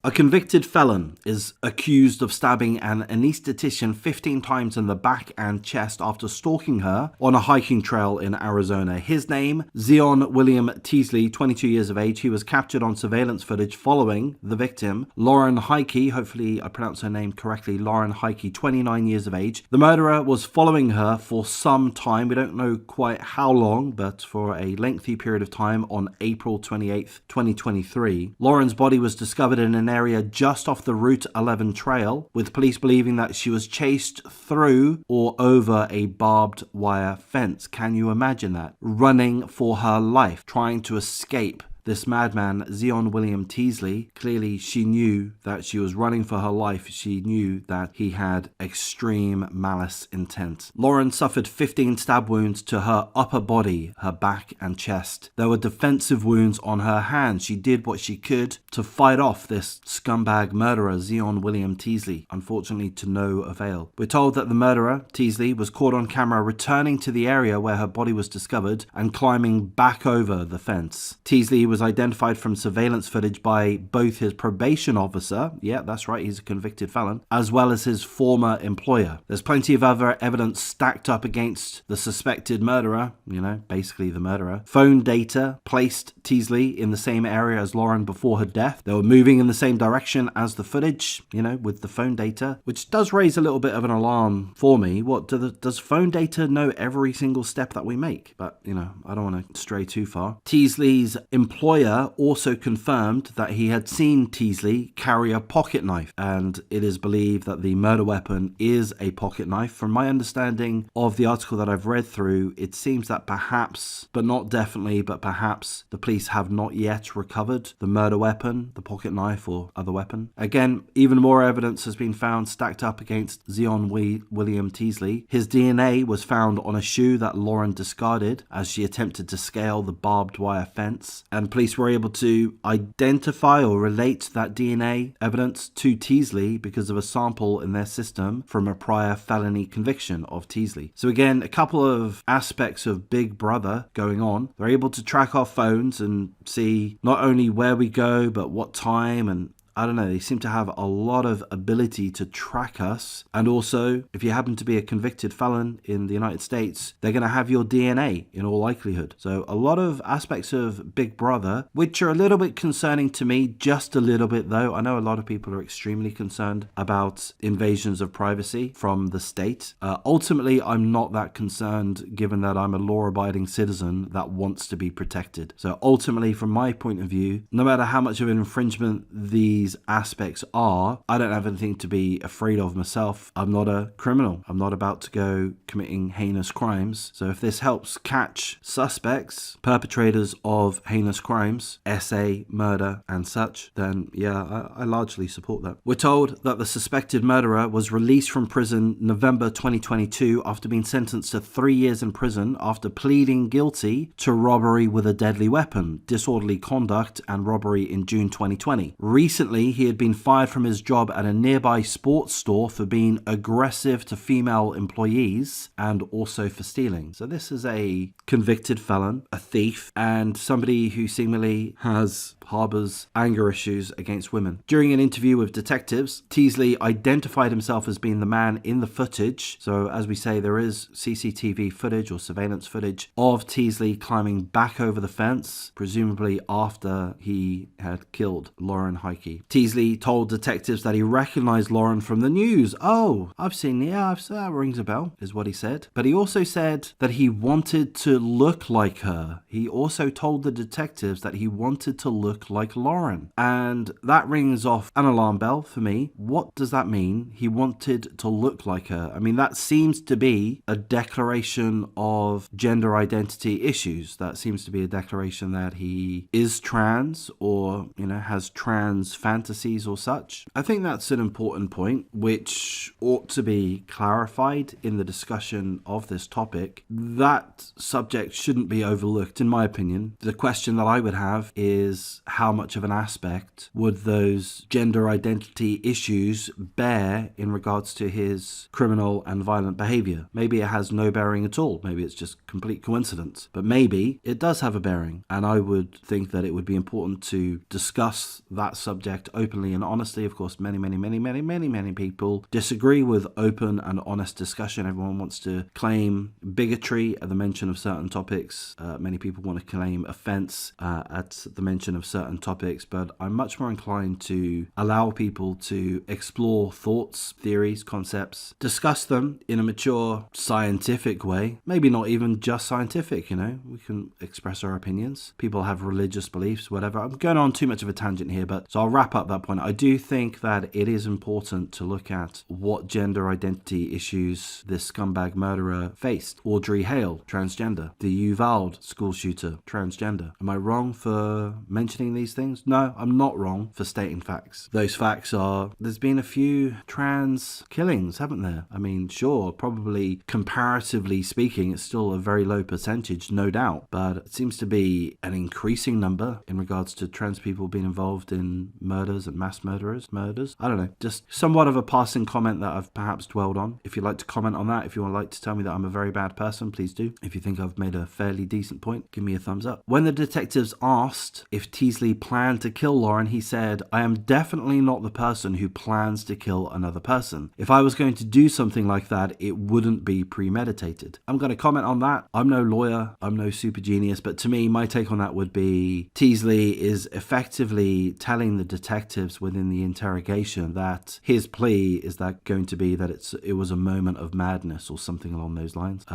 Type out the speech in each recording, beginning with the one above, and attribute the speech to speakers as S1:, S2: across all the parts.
S1: A convicted felon is accused of stabbing an anesthetician 15 times in the back and chest after stalking her on a hiking trail in Arizona. His name, Zion William Teasley, 22 years of age. He was captured on surveillance footage following the victim, Lauren Heike. Hopefully I pronounced her name correctly. Lauren Heike, 29 years of age. The murderer was following her for some time. We don't know quite how long, but for a lengthy period of time on April 28th, 2023. Lauren's body was discovered in an area just off the Route 11 trail, with police believing that she was chased through or over a barbed wire fence. Can you imagine that? Running for her life, trying to escape this madman, Zion William Teasley. Clearly, she knew that she was running for her life. She knew that he had extreme malice intent. Lauren suffered 15 stab wounds to her upper body, her back and chest. There were defensive wounds on her hands. She did what she could to fight off this scumbag murderer, Zion William Teasley. Unfortunately, to no avail. We're told that the murderer, Teasley, was caught on camera returning to the area where her body was discovered and climbing back over the fence. Teasley was identified from surveillance footage by both his probation officer, yeah, that's right, he's a convicted felon, as well as his former employer. There's plenty of other evidence stacked up against the suspected murderer, basically the murderer. Phone data placed Teasley in the same area as Lauren before her death. They were moving in the same direction as the footage, with the phone data, which does raise a little bit of an alarm for me. Does phone data know every single step that we make? But, I don't want to stray too far. Teasley's employer also confirmed that he had seen Teasley carry a pocket knife, and it is believed that the murder weapon is a pocket knife. From my understanding of the article that I've read through, it seems that perhaps, but not definitely, but perhaps the police have not yet recovered the murder weapon, the pocket knife or other weapon. Again, even more evidence has been found stacked up against Zion William Teasley. His DNA was found on a shoe that Lauren discarded as she attempted to scale the barbed wire fence, and police were able to identify or relate that DNA evidence to Teasley because of a sample in their system from a prior felony conviction of Teasley. So again, a couple of aspects of Big Brother going on. They're able to track our phones and see not only where we go, but what time, and I don't know, they seem to have a lot of ability to track us. And also, if you happen to be a convicted felon in the United States, they're going to have your DNA in all likelihood. So a lot of aspects of Big Brother, which are a little bit concerning to me, just a little bit though. I know a lot of people are extremely concerned about invasions of privacy from the state. Ultimately, I'm not that concerned given that I'm a law-abiding citizen that wants to be protected. So ultimately, from my point of view, no matter how much of an infringement these aspects are, I don't have anything to be afraid of myself. I'm not a criminal. I'm not about to go committing heinous crimes. So if this helps catch suspects, perpetrators of heinous crimes, SA, murder and such, then yeah, I largely support that. We're told that the suspected murderer was released from prison November 2022 after being sentenced to 3 years in prison after pleading guilty to robbery with a deadly weapon, disorderly conduct and robbery in June 2020. Recently, he had been fired from his job at a nearby sports store for being aggressive to female employees and also for stealing. So this is a convicted felon, a thief, and somebody who seemingly harbors anger issues against women. During an interview with detectives, Teasley identified himself as being the man in the footage. So as we say, there is CCTV footage or surveillance footage of Teasley climbing back over the fence, presumably after he had killed Lauren Heike. Teasley told detectives that he recognized Lauren from the news. Oh, that rings a bell, is what he said. But he also said that he wanted to look like her. He also told the detectives that he wanted to look like Lauren. And that rings off an alarm bell for me. What does that mean? He wanted to look like her. I mean, that seems to be a declaration of gender identity issues. That seems to be a declaration that he is trans or, has trans fantasies or such. I think that's an important point, which ought to be clarified in the discussion of this topic. That subject shouldn't be overlooked, in my opinion. The question that I would have is how much of an aspect would those gender identity issues bear in regards to his criminal and violent behavior? Maybe it has no bearing at all. Maybe it's just complete coincidence. But maybe it does have a bearing. And I would think that it would be important to discuss that subject object openly and honestly. Of course, many people disagree with open and honest discussion. Everyone wants to claim bigotry at the mention of certain topics. Many people want to claim offense at the mention of certain topics, but I'm much more inclined to allow people to explore thoughts, theories, concepts, discuss them in a mature, scientific way. Maybe not even just scientific, we can express our opinions. People have religious beliefs, whatever. I'm going on too much of a tangent here, but so I'll wrap up that point. I do think that it is important to look at what gender identity issues this scumbag murderer faced. Audrey Hale, transgender. The Uvalde school shooter, transgender. Am I wrong for mentioning these things? No, I'm not wrong for stating facts. Those facts are, there's been a few trans killings, haven't there? I mean, sure, probably comparatively speaking, it's still a very low percentage, no doubt, but it seems to be an increasing number in regards to trans people being involved in murders and mass murders. I don't know, just somewhat of a passing comment that I've perhaps dwelled on. If you'd like to comment on that, if you would like to tell me that I'm a very bad person, please do. If you think I've made a fairly decent point, give me a thumbs up. When the detectives asked if Teasley planned to kill Lauren, he said, "I am definitely not the person who plans to kill another person. If I was going to do something like that, it wouldn't be premeditated." I'm going to comment on that. I'm no lawyer, I'm no super genius, but to me, my take on that would be Teasley is effectively telling the detectives within the interrogation that his plea is that going to be that it was a moment of madness or something along those lines.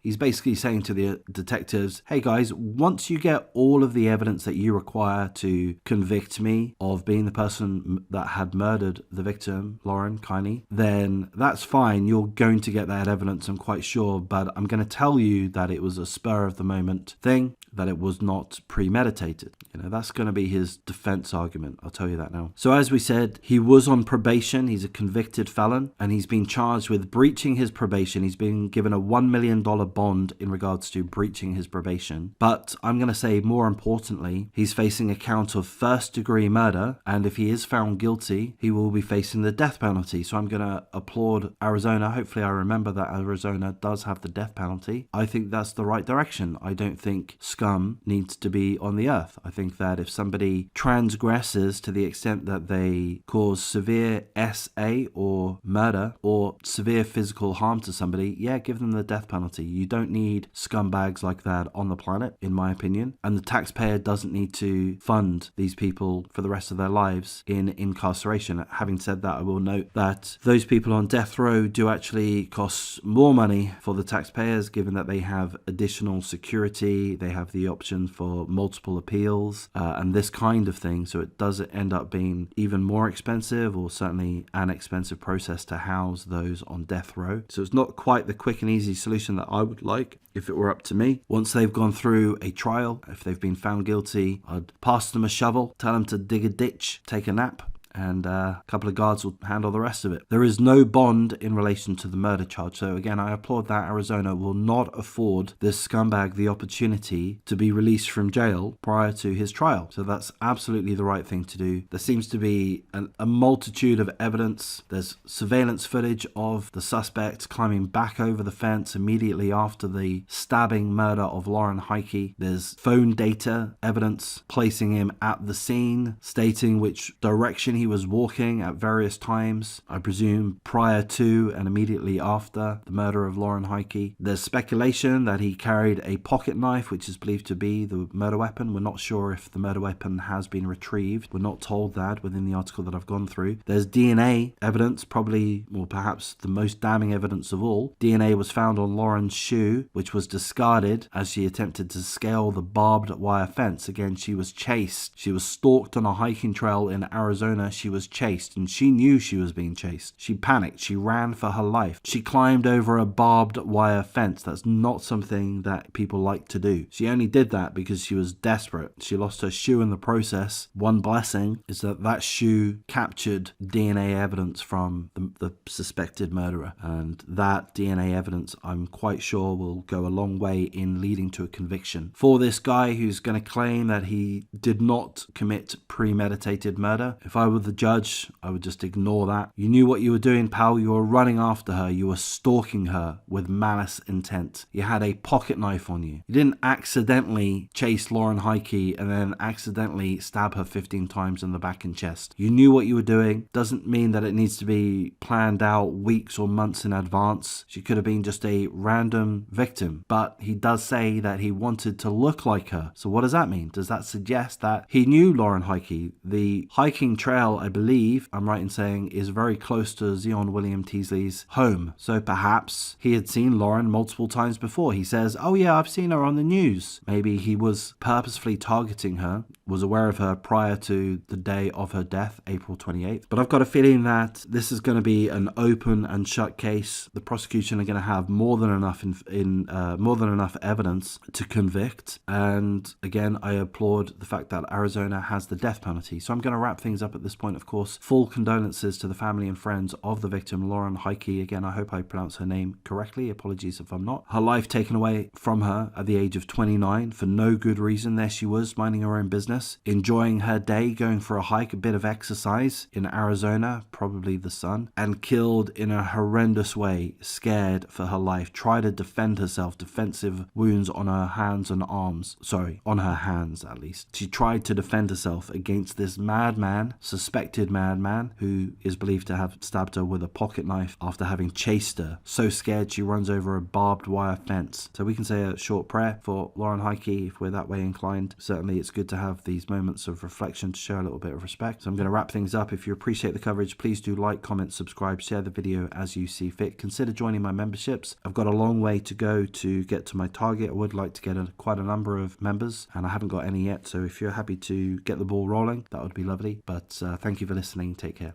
S1: He's basically saying to the detectives, hey guys, once you get all of the evidence that you require to convict me of being the person that had murdered the victim, Lauren Heike, then that's fine. You're going to get that evidence, I'm quite sure, but I'm going to tell you that it was a spur of the moment thing, that it was not premeditated. That's going to be his defense argument. I'll tell you that now. So as we said, he was on probation. He's a convicted felon, and he's been charged with breaching his probation. He's been given a $1 million bond in regards to breaching his probation. But I'm going to say more importantly, he's facing a count of first-degree murder, and if he is found guilty, he will be facing the death penalty. So I'm going to applaud Arizona. Hopefully I remember that Arizona does have the death penalty. I think that's the right direction. I don't think scum needs to be on the earth. I think that if somebody transgresses to the extent that they cause severe SA or murder or severe physical harm to somebody, yeah, give them the death penalty. You don't need scumbags like that on the planet, in my opinion. And the taxpayer doesn't need to fund these people for the rest of their lives in incarceration. Having said that, I will note that those people on death row do actually cost more money for the taxpayers, given that they have additional security, they have the option for multiple appeals, and this kind of thing. So it does end up being even more expensive, or certainly an expensive process to house those on death row. So it's not quite the quick and easy solution that I would like if it were up to me. Once they've gone through a trial, if they've been found guilty, I'd pass them a shovel, tell them to dig a ditch, take a nap, and a couple of guards will handle the rest of it. There is no bond in relation to the murder charge. So again, I applaud that Arizona will not afford this scumbag the opportunity to be released from jail prior to his trial. So that's absolutely the right thing to do. There seems to be a multitude of evidence. There's surveillance footage of the suspect climbing back over the fence immediately after the stabbing murder of Lauren Heike. There's phone data evidence placing him at the scene, stating which direction he was walking at various times, I presume prior to and immediately after the murder of Lauren Heike. There's speculation that he carried a pocket knife, which is believed to be the murder weapon. We're not sure if the murder weapon has been retrieved. We're not told that within the article that I've gone through. There's DNA evidence, probably, or perhaps the most damning evidence of all. DNA was found on Lauren's shoe, which was discarded as she attempted to scale the barbed wire fence. Again, she was chased. She was stalked on a hiking trail in Arizona. She was chased, and she knew she was being chased. She panicked. She ran for her life. She climbed over a barbed wire fence. That's not something that people like to do. She only did that because she was desperate. She lost her shoe in the process. One blessing is that that shoe captured DNA evidence from the suspected murderer, and that DNA evidence, I'm quite sure, will go a long way in leading to a conviction for this guy who's going to claim that he did not commit premeditated murder. If I were the judge, I would just ignore that. You knew what you were doing, pal. You were running after her. You were stalking her with malice intent. You had a pocket knife on you. You didn't accidentally chase Lauren Heike and then accidentally stab her 15 times in the back and chest. You knew what you were doing. Doesn't mean that it needs to be planned out weeks or months in advance. She could have been just a random victim. But he does say that he wanted to look like her. So what does that mean? Does that suggest that he knew Lauren Heike? The hiking trail, I believe, I'm right in saying, is very close to Zion William Teasley's home. So perhaps he had seen Lauren multiple times before. He says, oh yeah, I've seen her on the news. Maybe he was purposefully targeting her, was aware of her prior to the day of her death, April 28th. But I've got a feeling that this is going to be an open and shut case. The prosecution are going to have more than enough more than enough evidence to convict. And again, I applaud the fact that Arizona has the death penalty. So I'm going to wrap things up at this point. Of course, full condolences to the family and friends of the victim, Lauren Heike. Again, I hope I pronounce her name correctly. Apologies if I'm not. Her life taken away from her at the age of 29 for no good reason. There she was, minding her own business, enjoying her day, going for a hike, a bit of exercise in Arizona, probably the sun, and killed in a horrendous way, scared for her life, tried to defend herself, defensive wounds on her hands and arms. Sorry, on her hands at least. She tried to defend herself against this madman, suspected madman, who is believed to have stabbed her with a pocket knife after having chased her. So scared she runs over a barbed wire fence. So we can say a short prayer for Lauren Heike if we're that way inclined. Certainly it's good to have these moments of reflection to show a little bit of respect. So I'm going to wrap things up. If you appreciate the coverage, please do like, comment, subscribe, share the video as you see fit. Consider joining my memberships. I've got a long way to go to get to my target. I would like to get quite a number of members and I haven't got any yet. So if you're happy to get the ball rolling, that would be lovely. But thank you for listening. Take care.